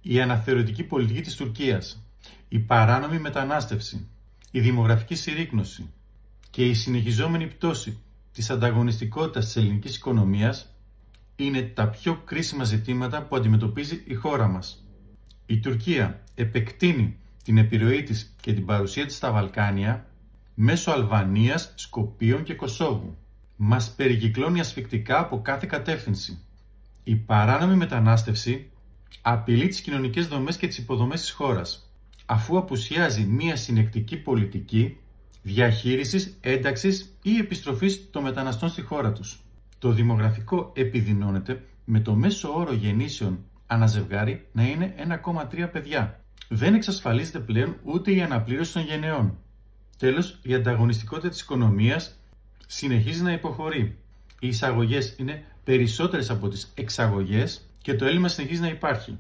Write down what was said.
η αναθεωρητική πολιτική της Τουρκίας, η παράνομη μετανάστευση, η δημογραφική συρρίκνωση και η συνεχιζόμενη πτώση της ανταγωνιστικότητας της ελληνικής οικονομίας είναι τα πιο κρίσιμα ζητήματα που αντιμετωπίζει η χώρα μας. Η Τουρκία επεκτείνει την επιρροή της και την παρουσία της στα Βαλκάνια μέσω Αλβανίας, Σκοπίων και Κωσόβου. Μας περικυκλώνει ασφυκτικά από κάθε κατεύθυνση. Η παράνομη μετανάστευση απειλεί τις κοινωνικές δομές και τις υποδομές της χώρας, αφού απουσιάζει μια συνεκτική πολιτική διαχείρισης, ένταξης ή επιστροφής των μεταναστών στη χώρα τους. Το δημογραφικό επιδεινώνεται με το μέσο όρο γεννήσεων ανά ζευγάρι να είναι 1,3 παιδιά. Δεν εξασφαλίζεται πλέον ούτε η αναπλήρωση των γενεών. Τέλος, η ανταγωνιστικότητα της οικονομίας συνεχίζει να υποχωρεί. Οι εισαγωγές είναι περισσότερες από τις εξαγωγές και το έλλειμμα συνεχίζει να υπάρχει.